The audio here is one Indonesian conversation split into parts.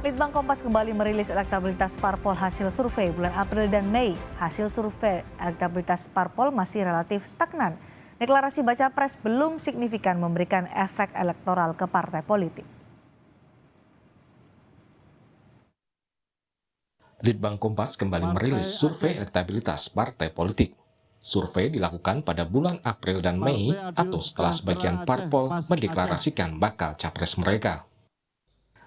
Litbang Kompas kembali merilis elektabilitas parpol hasil survei bulan April dan Mei. Hasil survei elektabilitas parpol masih relatif stagnan. Deklarasi baca pres belum signifikan memberikan efek elektoral ke partai politik. Litbang Kompas kembali merilis survei elektabilitas partai politik. Survei dilakukan pada bulan April dan Mei atau setelah sebagian parpol mendeklarasikan bakal capres mereka.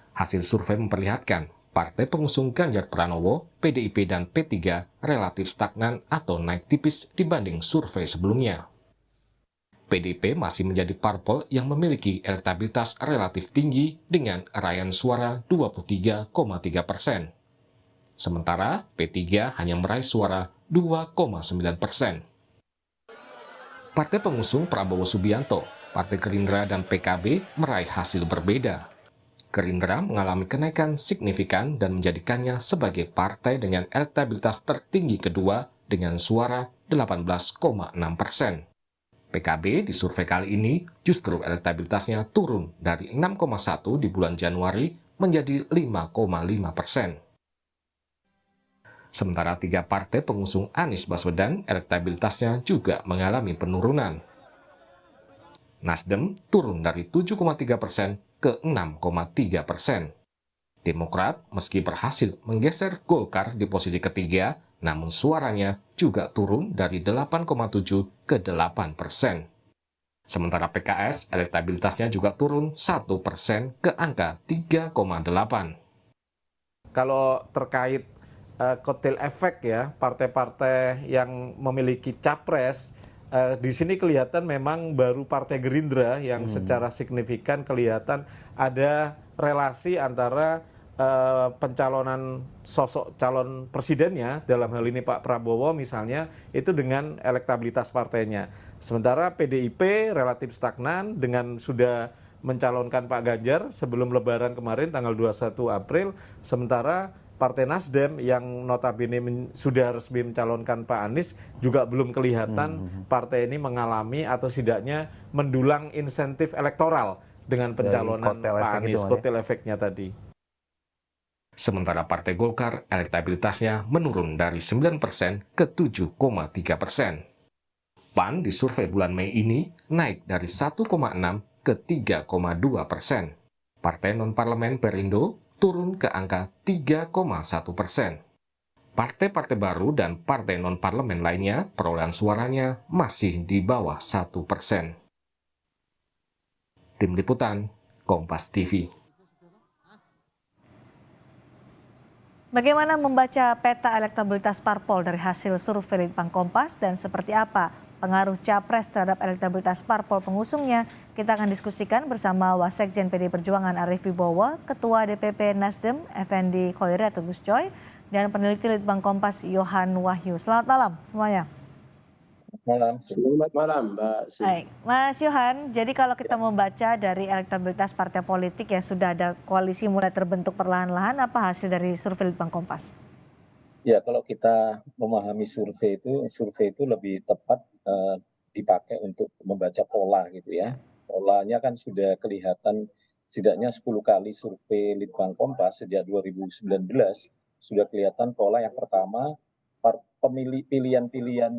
Hasil survei memperlihatkan partai pengusung Ganjar Pranowo, PDIP dan P3 relatif stagnan atau naik tipis dibanding survei sebelumnya. PDIP masih menjadi parpol yang memiliki elektabilitas relatif tinggi dengan raihan suara 23,3%. Sementara P3 hanya meraih suara 2,9%. Partai pengusung Prabowo Subianto, Partai Gerindra dan PKB meraih hasil berbeda. Gerindra mengalami kenaikan signifikan dan menjadikannya sebagai partai dengan elektabilitas tertinggi kedua dengan suara 18,6%. PKB di survei kali ini justru elektabilitasnya turun dari 6,1 di bulan Januari menjadi 5,5%. Sementara tiga partai pengusung Anies Baswedan elektabilitasnya juga mengalami penurunan. Nasdem turun dari 7,3% ke 6,3%. Demokrat meski berhasil menggeser Golkar di posisi ketiga, namun suaranya juga turun dari 8,7 ke 8%. Sementara PKS elektabilitasnya juga turun 1% ke angka 3,8. Kalau terkait kotel efek ya, partai-partai yang memiliki capres, di sini kelihatan memang baru Partai Gerindra yang secara signifikan kelihatan ada relasi antara pencalonan sosok calon presidennya, dalam hal ini Pak Prabowo misalnya, itu dengan elektabilitas partainya. Sementara PDIP relatif stagnan dengan sudah mencalonkan Pak Ganjar sebelum Lebaran kemarin tanggal 21 April, sementara Partai Nasdem yang notabene sudah resmi mencalonkan Pak Anies juga belum kelihatan partai ini mengalami atau setidaknya mendulang insentif elektoral dengan pencalonan Pak Anies, kotel efeknya tadi. Sementara Partai Golkar elektabilitasnya menurun dari 9% ke 7,3%. PAN di survei bulan Mei ini naik dari 1,6 ke 3,2%. Partai non-parlemen Perindo turun ke angka 3,1%. Partai-partai baru dan partai non-parlemen lainnya perolehan suaranya masih di bawah 1%. Tim Liputan, Kompas TV. Bagaimana membaca peta elektabilitas parpol dari hasil survei Litbang Kompas dan seperti apa pengaruh capres terhadap elektabilitas parpol pengusungnya? Kita akan diskusikan bersama Wasekjen PD Perjuangan Arief Wibowo, Ketua DPP Nasdem Effendi Khoiri atau Gus Coy, dan peneliti Litbang Kompas Yohan Wahyu. Selamat malam semuanya. Selamat malam Mbak Sri. Baik, Mas Yohan, jadi kalau kita membaca dari elektabilitas partai politik yang sudah ada koalisi mulai terbentuk perlahan-lahan, apa hasil dari survei Litbang Kompas? Ya, kalau kita memahami survei itu lebih tepat dipakai untuk membaca pola gitu ya. Polanya kan sudah kelihatan setidaknya 10 kali survei Litbang Kompas sejak 2019 sudah kelihatan pola yang pertama pilihan-pilihan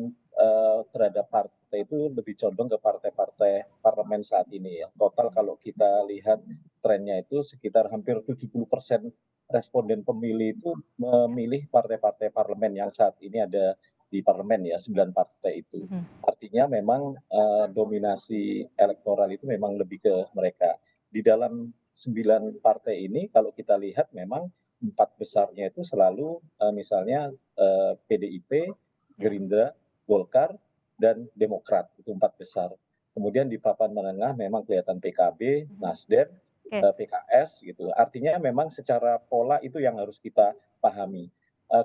terhadap partai itu lebih condong ke partai-partai parlemen saat ini ya. Total kalau kita lihat trennya itu sekitar hampir 70% responden pemilih itu memilih partai-partai parlemen yang saat ini ada di parlemen ya, 9 partai itu. Artinya memang dominasi elektoral itu memang lebih ke mereka. Di dalam 9 partai ini kalau kita lihat memang 4 besarnya itu selalu misalnya PDIP, Gerindra, Golkar, dan Demokrat, itu 4 besar. Kemudian di papan menengah memang kelihatan PKB, Nasdem, PKS gitu. Artinya memang secara pola itu yang harus kita pahami.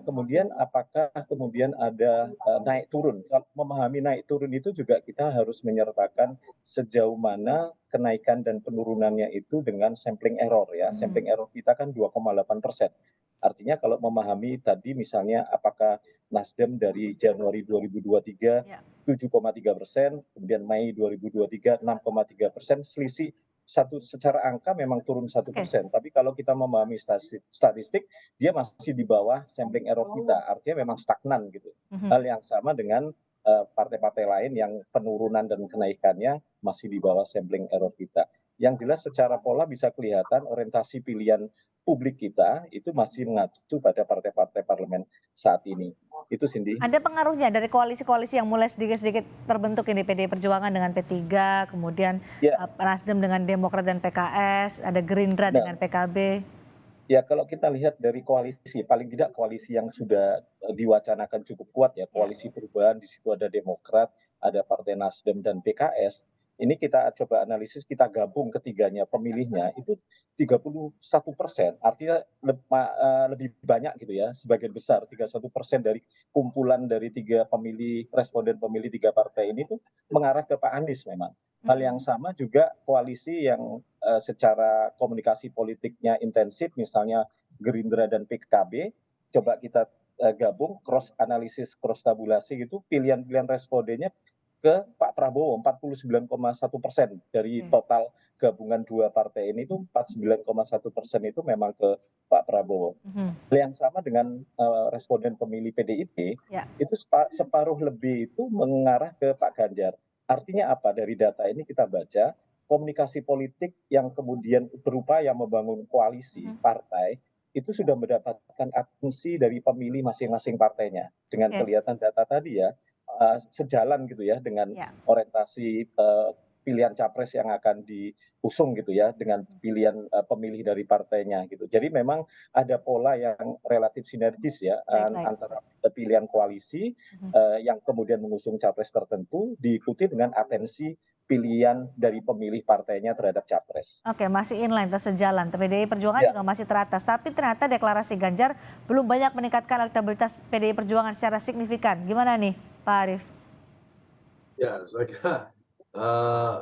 Kemudian apakah kemudian ada naik turun? Kalau memahami naik turun itu juga kita harus menyertakan sejauh mana kenaikan dan penurunannya itu dengan sampling error ya. Sampling error kita kan 2,8%. Artinya kalau memahami tadi misalnya apakah Nasdem dari Januari 2023 7,3%, kemudian Mei 2023 6,3%, selisih secara angka memang turun satu Oke. persen, tapi kalau kita memahami statistik, dia masih di bawah sampling error kita, artinya memang stagnan gitu. Mhm. Hal yang sama dengan partai-partai lain yang penurunan dan kenaikannya masih di bawah sampling error kita. Yang jelas secara pola bisa kelihatan orientasi pilihan publik kita itu masih mengacu pada partai-partai parlemen saat ini. Itu Cindy. Ada pengaruhnya dari koalisi-koalisi yang mulai sedikit-sedikit terbentuk ini, PDI Perjuangan dengan P3, kemudian Ya, Nasdem dengan Demokrat dan PKS, ada Gerindra nah, dengan PKB. ya kalau kita lihat dari koalisi, paling tidak koalisi yang sudah diwacanakan cukup kuat ya, Ya. koalisi perubahan, di situ ada Demokrat, ada Partai Nasdem dan PKS. Ini kita coba analisis, kita gabung ketiganya pemilihnya itu 31%, artinya lebih banyak gitu ya, sebagian besar 31% dari kumpulan dari responden pemilih tiga partai ini tuh mengarah ke Pak Anies memang. Hal yang sama juga koalisi yang secara komunikasi politiknya intensif, misalnya Gerindra dan PKB, coba kita gabung, cross analisis, cross tabulasi gitu, pilihan-pilihan respondennya ke Pak Prabowo 49,1% dari Oke. total gabungan dua partai ini tuh 49,1% itu memang ke Pak Prabowo. Mhm. Hal yang sama dengan responden pemilih PDIP, Ya. itu separuh lebih itu mengarah ke Pak Ganjar. Artinya apa? Dari data ini kita baca komunikasi politik yang kemudian berupaya membangun koalisi Mhm. partai itu sudah mendapatkan atensi dari pemilih masing-masing partainya. Dengan Oke. kelihatan data tadi ya, sejalan gitu ya dengan Ya. orientasi pilihan capres yang akan diusung gitu ya dengan pilihan pemilih dari partainya gitu. Jadi memang ada pola yang relatif sinergis ya Baik. antara pilihan koalisi Mhm. yang kemudian mengusung capres tertentu diikuti dengan atensi pilihan dari pemilih partainya terhadap capres. Oke, masih inline atau sejalan. PDI Perjuangan Ya, juga masih teratas. Tapi ternyata deklarasi Ganjar belum banyak meningkatkan elektabilitas PDI Perjuangan secara signifikan. Gimana nih, Pak Arief? Ya, saya kira eh,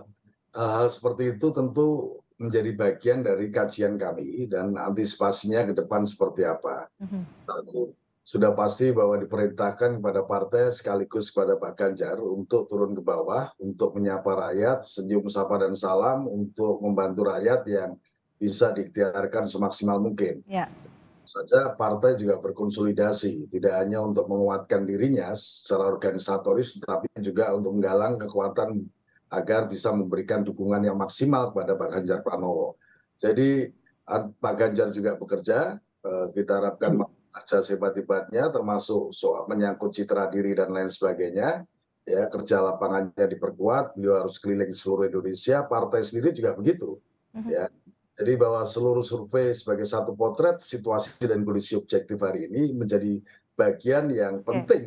hal-hal seperti itu tentu menjadi bagian dari kajian kami dan antisipasinya ke depan seperti apa. Mhm. Lalu, sudah pasti bahwa diperintahkan kepada partai sekaligus kepada Pak Ganjar untuk turun ke bawah, untuk menyapa rakyat, senyum, sapa, dan salam, untuk membantu rakyat yang bisa diikhtiarkan semaksimal mungkin. Ya. Saja partai juga berkonsolidasi, tidak hanya untuk menguatkan dirinya secara organisatoris, tetapi juga untuk menggalang kekuatan agar bisa memberikan dukungan yang maksimal kepada Pak Ganjar Pranowo. Jadi Pak Ganjar juga bekerja, kita harapkan bekerja sehebat-hebatnya, termasuk soal menyangkut citra diri dan lain sebagainya. Ya, kerja lapangannya diperkuat, beliau harus keliling seluruh Indonesia, partai sendiri juga begitu. Mhm. Ya, jadi bahwa seluruh survei sebagai satu potret situasi dan kondisi objektif hari ini menjadi bagian yang Oke. penting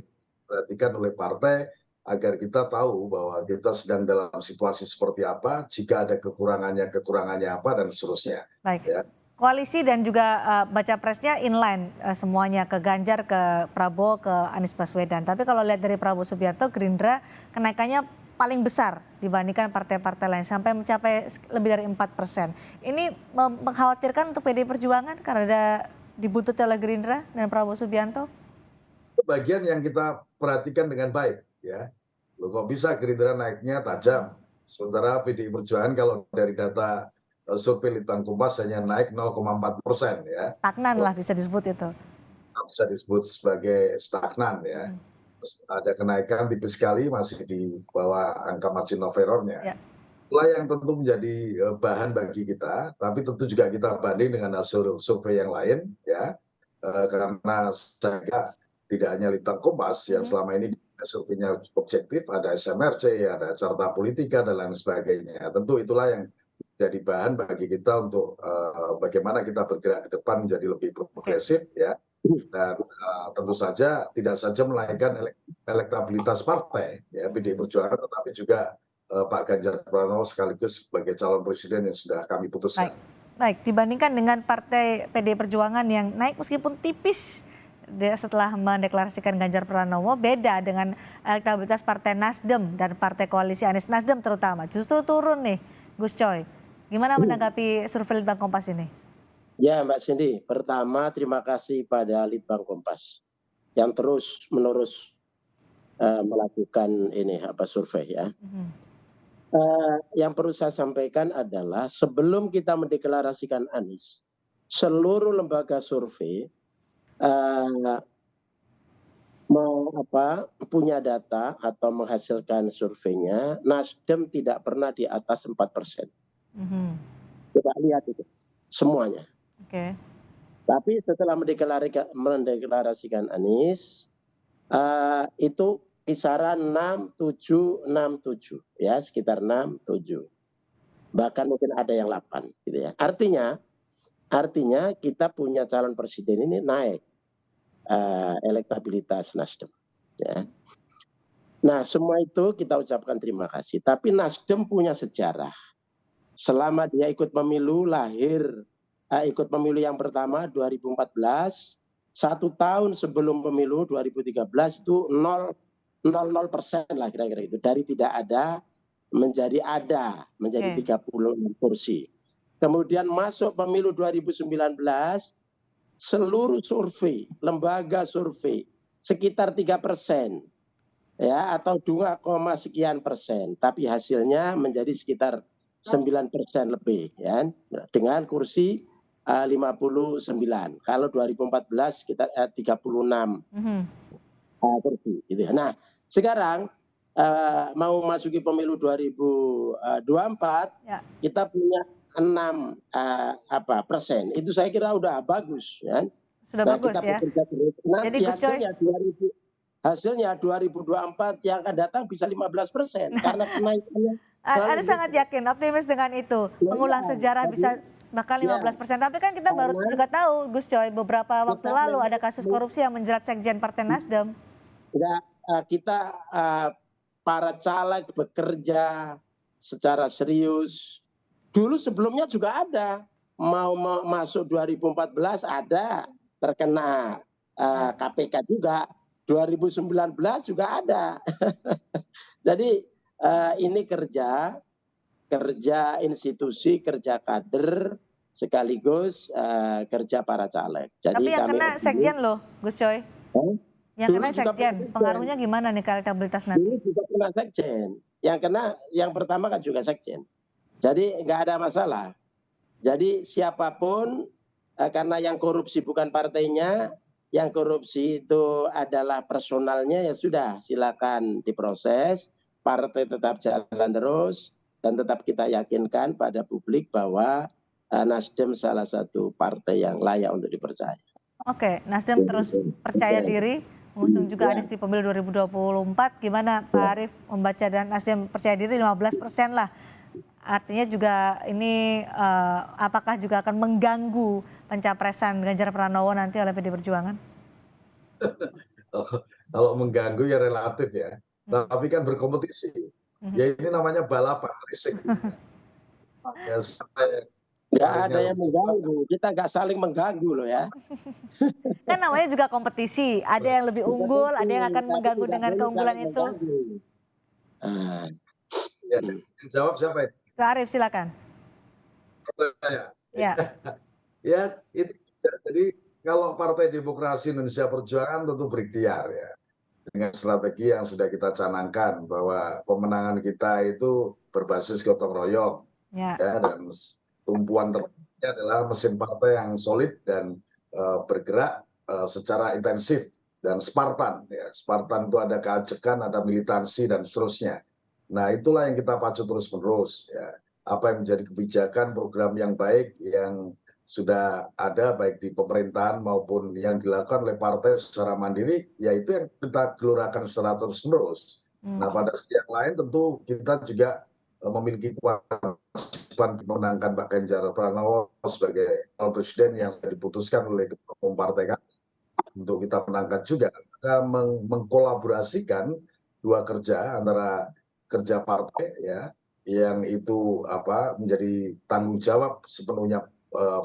diperhatikan oleh partai agar kita tahu bahwa kita sedang dalam situasi seperti apa, jika ada kekurangannya apa, dan seterusnya. Baik. Ya. Koalisi dan juga baca presnya inline semuanya ke Ganjar, ke Prabowo, ke Anies Baswedan. Tapi kalau lihat dari Prabowo Subianto, Gerindra kenaikannya paling besar dibandingkan partai-partai lain sampai mencapai lebih dari 4%. Ini mengkhawatirkan untuk PDI Perjuangan karena ada dibuntuti oleh Gerindra dan Prabowo Subianto? Itu bagian yang kita perhatikan dengan baik. Ya. Loh, kok bisa Gerindra naiknya tajam, sementara PDI Perjuangan kalau dari data survei Litbang Kompas hanya naik 0,4%, ya. Stagnan lah bisa disebut itu. Bisa disebut sebagai stagnan, ya. Mhm. Terus ada kenaikan tipis sekali, masih di bawah angka margin of error-nya. Ya. Itulah yang tentu menjadi bahan bagi kita, tapi tentu juga kita banding dengan hasil survei yang lain, ya. Karena saya kira tidak hanya Litbang Kompas yang selama ini surveinya objektif, ada SMRC, ada Carta Politika, dan lain sebagainya. Tentu itulah yang jadi bahan bagi kita untuk bagaimana kita bergerak ke depan menjadi lebih progresif, ya. Dan tentu saja tidak saja menaikkan elektabilitas partai, ya, PDI Perjuangan, tetapi juga Pak Ganjar Pranowo sekaligus sebagai calon presiden yang sudah kami putuskan. Baik, dibandingkan dengan partai PDI Perjuangan yang naik meskipun tipis setelah mendeklarasikan Ganjar Pranowo, beda dengan elektabilitas partai Nasdem dan partai koalisi Anies Nasdem terutama. Justru turun nih, Gus Coy. Gimana menanggapi survei Litbang Kompas ini? Ya, Mbak Cindy, pertama terima kasih pada Litbang Kompas yang terus menerus melakukan survei ya. Yang perlu saya sampaikan adalah sebelum kita mendeklarasikan Anies, seluruh lembaga survei eh, punya data atau menghasilkan surveinya, Nasdem tidak pernah di atas 4%. Mhm. Coba lihat itu semuanya. Oke. Tapi setelah mendeklarasikan Anies, itu kisaran 6,7, ya, sekitar 6,7. Bahkan mungkin ada yang 8 gitu ya. Artinya kita punya calon presiden ini naik elektabilitas Nasdem, ya. Nah, semua itu kita ucapkan terima kasih. Tapi Nasdem punya sejarah. Selama dia ikut pemilu ikut pemilu yang pertama 2014, 1 tahun sebelum pemilu 2013 itu 0,00% lah kira-kira itu. Dari tidak ada menjadi ada, menjadi 36 kursi. Kemudian masuk pemilu 2019, seluruh survei, lembaga survei sekitar 3%, ya, atau 2, sekian persen, tapi hasilnya menjadi sekitar 9% lebih, ya, dengan kursi 59. Kalau 2014 sekitar 36 kursi, gitu. Nah, sekarang mau masuki pemilu 2024, Ya. kita punya 6% itu saya kira udah bagus, ya. Sudah Nah, bagus kita ya. bekerja terus. Nanti Jadi Gus Coy, hasilnya 2024 yang akan datang bisa 15% karena kenaikannya Anda selalu sangat yakin, optimis dengan itu, mengulang sejarah bisa bahkan 15%. Tapi kan kita baru karena juga tahu, Gus Coy, beberapa waktu kita lalu ada memang kasus korupsi yang menjerat sekjen Partai Nasdem. kita para caleg bekerja secara serius. Dulu sebelumnya juga ada, mau masuk 2014 ada terkena KPK juga, 2019 juga ada. Jadi ini kerja institusi, kerja kader, sekaligus kerja para caleg. Tapi Jadi yang kami kena sekjen loh, Gus Coy. Yang dulu kena juga sekjen, pernah pengaruhnya gimana nih ke elektabilitas nanti? dulu juga kena sekjen. Yang pertama kan juga sekjen. Jadi nggak ada masalah. Jadi siapapun, karena yang korupsi bukan partainya, yang korupsi itu adalah personalnya, ya sudah, silakan diproses, partai tetap jalan terus, dan tetap kita yakinkan pada publik bahwa Nasdem salah satu partai yang layak untuk dipercaya. Oke, Nasdem terus percaya diri mengusung juga Anies di pemilu 2024. Gimana Pak Arief membaca, dan Nasdem percaya diri 15% lah. Artinya juga ini apakah juga akan mengganggu pencapresan Ganjar Pranowo nanti oleh PD Perjuangan? Kalau mengganggu ya relatif ya, tapi kan berkompetisi. Ya ini namanya balapan, racing. Ya, nggak ada yang mengganggu, kita nggak saling mengganggu loh ya. Kan namanya juga kompetisi, ada yang lebih unggul, ada yang akan Tapi mengganggu tidak dengan boleh keunggulan saling itu. mengganggu. Ya, jawab siapa itu? Pak Arief silakan. Saya. Ya. Ya, itu. Jadi kalau Partai Demokrasi Indonesia Perjuangan tentu berikhtiar ya, dengan strategi yang sudah kita canangkan bahwa pemenangan kita itu berbasis gotong royong, Ya. dan tumpuan terpentingnya adalah mesin partai yang solid dan bergerak secara intensif dan Spartan. Ya. Spartan itu ada keajekan, ada militansi dan seterusnya. Nah, itulah yang kita pacu terus-menerus. Ya. Apa yang menjadi kebijakan, program yang baik yang sudah ada baik di pemerintahan maupun yang dilakukan oleh partai secara mandiri, yaitu yang kita gelurakan secara terus-menerus. Nah, pada sisi yang lain tentu kita juga memiliki kewajiban memenangkan Pak Ganjar Pranowo sebagai calon presiden yang sudah diputuskan oleh Ketua Umum Partai kami untuk kita menangkan juga. Maka mengkolaborasikan dua kerja antara kerja partai ya, yang itu menjadi tanggung jawab sepenuhnya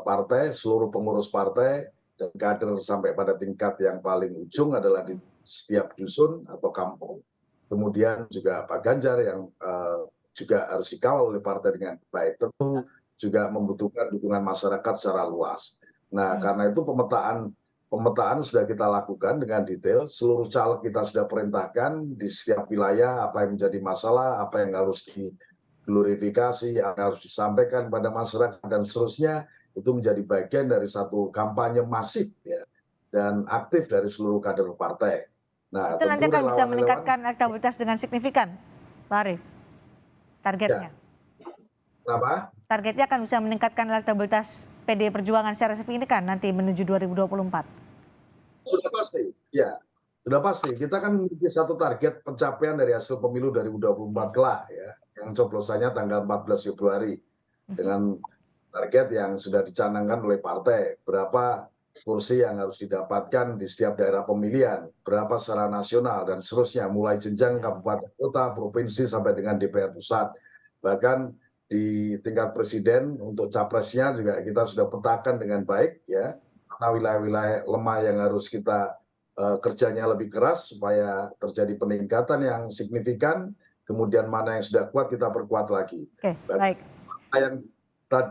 partai, seluruh pengurus partai dan kader sampai pada tingkat yang paling ujung adalah di setiap dusun atau kampung. Kemudian juga Pak Ganjar yang juga harus dikawal oleh partai dengan baik. Tentu juga membutuhkan dukungan masyarakat secara luas. Nah, karena itu pemetaan sudah kita lakukan dengan detail. Seluruh caleg kita sudah perintahkan di setiap wilayah apa yang menjadi masalah, apa yang harus glorifikasi yang harus disampaikan pada masyarakat dan seterusnya, itu menjadi bagian dari satu kampanye masif ya dan aktif dari seluruh kader partai. Nah, Itu nanti tentu akan bisa relawan-relawan meningkatkan elektabilitas dengan signifikan, Pak Arief, targetnya. ya, kenapa? Targetnya akan bisa meningkatkan elektabilitas PDI Perjuangan secara signifikan nanti menuju 2024. Sudah pasti, ya. Sudah pasti. Kita kan memiliki satu target pencapaian dari hasil pemilu 2024 kelak ya, yang coblosannya tanggal 14 Februari dengan target yang sudah dicanangkan oleh partai. Berapa kursi yang harus didapatkan di setiap daerah pemilihan, berapa secara nasional dan seterusnya, mulai jenjang kabupaten kota, provinsi sampai dengan DPR pusat. Bahkan di tingkat presiden untuk capresnya juga kita sudah petakan dengan baik ya, mana wilayah-wilayah lemah yang harus kita kerjanya lebih keras supaya terjadi peningkatan yang signifikan, kemudian mana yang sudah kuat kita perkuat lagi. Oke, baik. Yang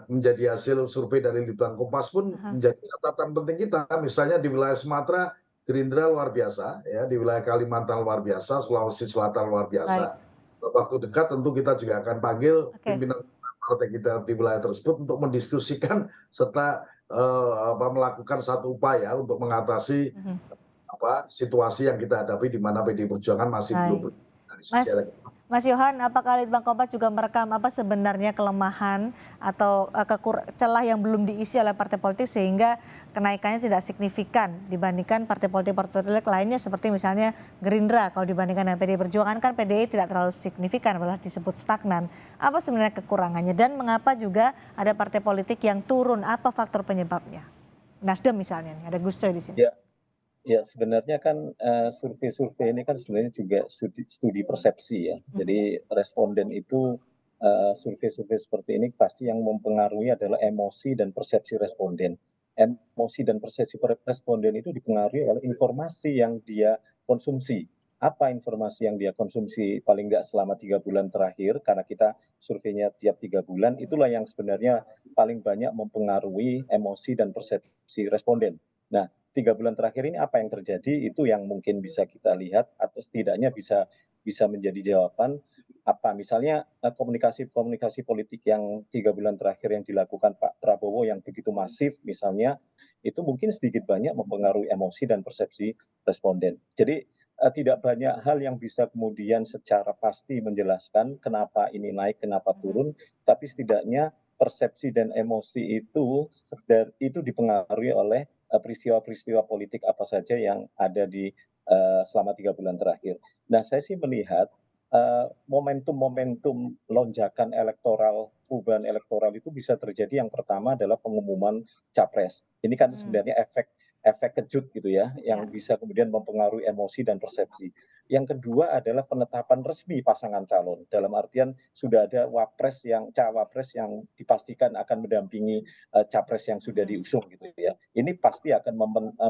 menjadi hasil survei dari Litbang Kompas pun menjadi catatan penting kita. Misalnya di wilayah Sumatera, Gerindra luar biasa, ya di wilayah Kalimantan luar biasa, Sulawesi Selatan luar biasa. Waktu dekat tentu kita juga akan panggil pimpinan partai kita di wilayah tersebut untuk mendiskusikan serta melakukan satu upaya untuk mengatasi situasi yang kita hadapi di mana PDI Perjuangan masih belum dari sisi Mas Yohan, apakah Litbang Kompas juga merekam apa sebenarnya kelemahan atau celah yang belum diisi oleh partai politik sehingga kenaikannya tidak signifikan dibandingkan partai politik lainnya seperti misalnya Gerindra, kalau dibandingkan dengan PDI Perjuangan kan PDI tidak terlalu signifikan, malah disebut stagnan. Apa sebenarnya kekurangannya dan mengapa juga ada partai politik yang turun? Apa faktor penyebabnya? Nasdem misalnya, ada Gus Coy di sini. Ya, sebenarnya kan survei-survei ini kan sebenarnya juga studi persepsi ya. Jadi responden itu survei-survei seperti ini pasti yang mempengaruhi adalah emosi dan persepsi responden. Emosi dan persepsi responden itu dipengaruhi oleh informasi yang dia konsumsi. Apa informasi yang dia konsumsi paling nggak selama 3 bulan terakhir, karena kita surveinya tiap 3 bulan, itulah yang sebenarnya paling banyak mempengaruhi emosi dan persepsi responden. Nah, 3 bulan terakhir ini apa yang terjadi, itu yang mungkin bisa kita lihat atau setidaknya bisa menjadi jawaban apa misalnya komunikasi politik yang 3 bulan terakhir yang dilakukan Pak Prabowo yang begitu masif misalnya, itu mungkin sedikit banyak mempengaruhi emosi dan persepsi responden. Jadi tidak banyak hal yang bisa kemudian secara pasti menjelaskan kenapa ini naik, kenapa turun, tapi setidaknya persepsi dan emosi itu dipengaruhi oleh peristiwa-peristiwa politik apa saja yang ada di selama 3 bulan terakhir. Nah, saya sih melihat momentum-momentum lonjakan elektoral, perubahan elektoral itu bisa terjadi yang pertama adalah pengumuman capres. Ini kan sebenarnya efek kejut gitu ya, yang bisa kemudian mempengaruhi emosi dan persepsi. Yang kedua adalah penetapan resmi pasangan calon, dalam artian sudah ada cawapres yang dipastikan akan mendampingi capres yang sudah diusung gitu ya. Ini pasti akan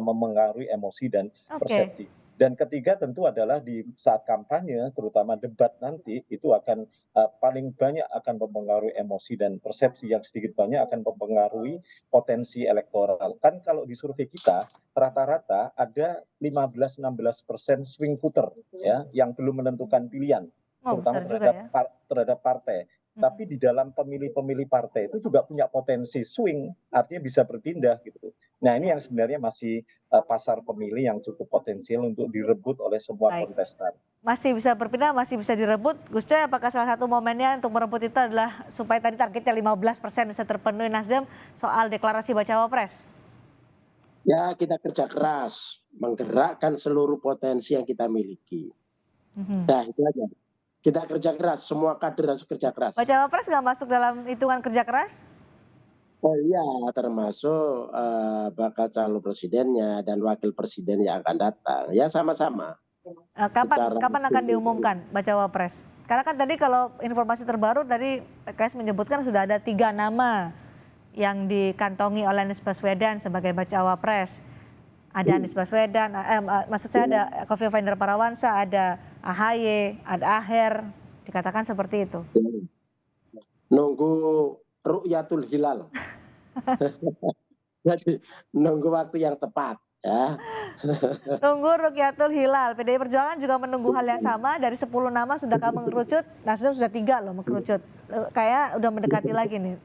mempengaruhi emosi dan persepsi. Dan ketiga tentu adalah di saat kampanye, terutama debat nanti, itu akan paling banyak akan mempengaruhi emosi dan persepsi, yang sedikit banyak akan mempengaruhi potensi elektoral. Kan kalau di survei kita, rata-rata ada 15-16% swing voter ya, yang belum menentukan pilihan, terutama terhadap partai. Tapi di dalam pemilih-pemilih partai itu juga punya potensi swing, artinya bisa berpindah gitu. Nah, ini yang sebenarnya masih pasar pemilih yang cukup potensial untuk direbut oleh semua kontestan. Masih bisa berpindah, masih bisa direbut. Gus Coy, apakah salah satu momennya untuk merebut itu adalah supaya tadi targetnya 15% bisa terpenuhi Nasdem soal deklarasi bacawa pres? Ya, kita kerja keras, menggerakkan seluruh potensi yang kita miliki. Nah, itu aja. Kita kerja keras, semua kader harus kerja keras. Bacawa pres nggak masuk dalam hitungan kerja keras? Oh iya, termasuk bakal calon presidennya dan wakil presiden yang akan datang. Ya sama-sama. Kapan akan diumumkan bacawa pres? Karena kan tadi kalau informasi terbaru tadi PKS menyebutkan sudah ada 3 nama yang dikantongi oleh Anies Baswedan sebagai bacawa pres. Ada Anies Baswedan, maksud saya ada Khofifah Indar Parawansa, ada AHY, ada Aher, dikatakan seperti itu. Nunggu ru'yatul hilal. Jadi nunggu waktu yang tepat. Ya, Tunggu Rukyatul Hilal. PDI Perjuangan juga menunggu hal yang sama. Dari 10 nama sudah kamu mengerucut, Nasdem sudah 3 loh mengerucut. Kayak udah mendekati lagi nih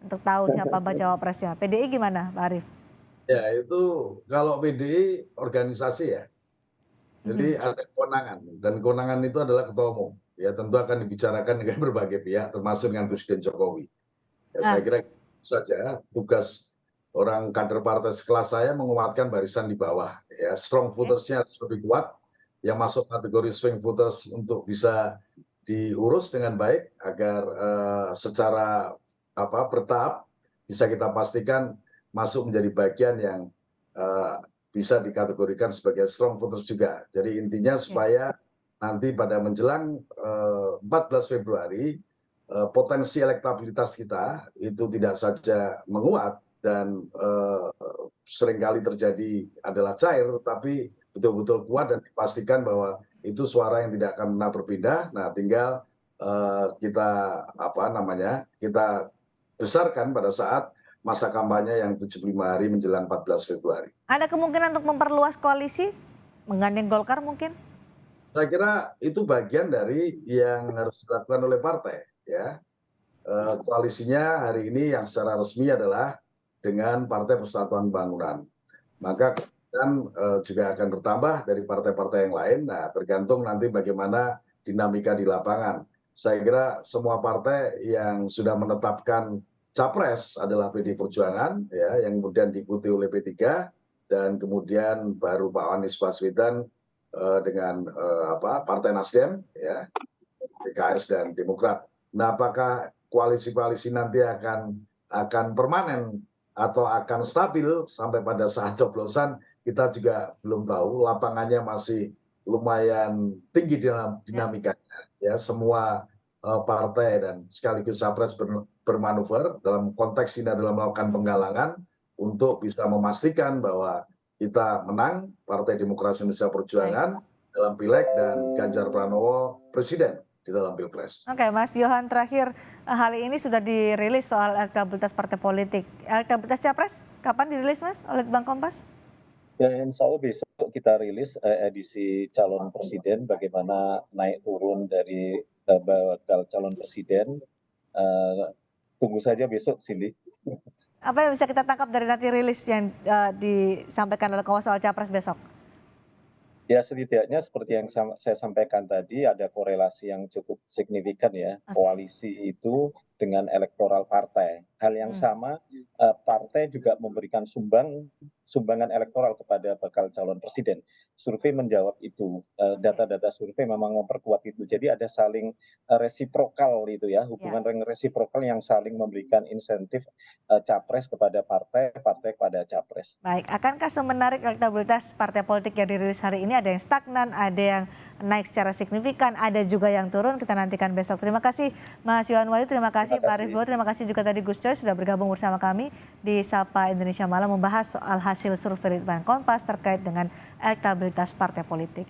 untuk tahu siapa bacawa presnya. PDI gimana, Pak Arief? Ya itu kalau PDI organisasi ya. Jadi ada kewenangan dan kewenangan itu adalah ketua umum. Ya tentu akan dibicarakan dengan berbagai pihak termasuk dengan Presiden Jokowi. Ya, Nah, saya kira itu saja tugas orang kader partai sekelas saya menguatkan barisan di bawah. Ya, strong voters-nya harus lebih kuat, yang masuk kategori swing voters untuk bisa diurus dengan baik agar secara bertahap bisa kita pastikan masuk menjadi bagian yang bisa dikategorikan sebagai strong voters juga. Jadi intinya supaya nanti pada menjelang 14 Februari potensi elektabilitas kita itu tidak saja menguat dan seringkali terjadi adalah cair, tapi betul-betul kuat dan dipastikan bahwa itu suara yang tidak akan pernah berpindah. Nah, tinggal kita kita besarkan pada saat masa kampanye yang 75 hari menjelang 14 Februari. ada kemungkinan untuk memperluas koalisi? Menggandeng Golkar mungkin? Saya kira itu bagian dari yang harus dilakukan oleh partai. Ya, koalisinya hari ini yang secara resmi adalah dengan Partai Persatuan Pembangunan. Maka kemudian juga akan bertambah dari partai-partai yang lain. Nah, tergantung nanti bagaimana dinamika di lapangan. Saya kira semua partai yang sudah menetapkan capres adalah PDI Perjuangan, ya, yang kemudian diikuti oleh P3 dan kemudian baru Pak Anies Baswedan dengan Partai Nasdem, ya, PKS dan Demokrat. Nah, apakah koalisi-koalisi nanti akan permanen atau akan stabil sampai pada saat coblosan, kita juga belum tahu. Lapangannya masih lumayan tinggi dalam dinamikanya. Ya, semua partai dan sekaligus capres bermanuver dalam konteks ini adalah melakukan penggalangan untuk bisa memastikan bahwa kita menang Partai Demokrasi Indonesia Perjuangan dalam Pileg dan Ganjar Pranowo Presiden di dalam Pilpres. Oke, Mas Johan, terakhir hari ini sudah dirilis soal elektabilitas partai politik. Elektabilitas capres kapan dirilis, Mas, oleh Bang Kompas? Ya, insya Allah besok kita rilis edisi calon presiden, bagaimana naik turun dari bakal calon presiden. Tunggu saja besok, Cindy. Apa yang bisa kita tangkap dari nanti rilis yang disampaikan oleh soal capres besok? Ya, setidaknya seperti yang saya sampaikan tadi, ada korelasi yang cukup signifikan ya, koalisi itu dengan elektoral partai. Hal yang sama, partai juga memberikan sumbangan elektoral kepada bakal calon presiden. Survei menjawab itu, data-data survei memang memperkuat itu. Jadi ada saling resiprokal itu ya, hubungan resiprokal yang saling memberikan insentif capres kepada partai, partai kepada capres. Baik, akankah semenarik elektabilitas partai politik yang dirilis hari ini? Ada yang stagnan, ada yang naik secara signifikan, ada juga yang turun. Kita nantikan besok. Terima kasih Mas Yohan Wahyu, terima kasih Pak Arief Bowo, terima kasih juga tadi Gus Coy sudah bergabung bersama kami di Sapa Indonesia Malam membahas soal hasil survei Litbang Kompas terkait dengan elektabilitas partai politik.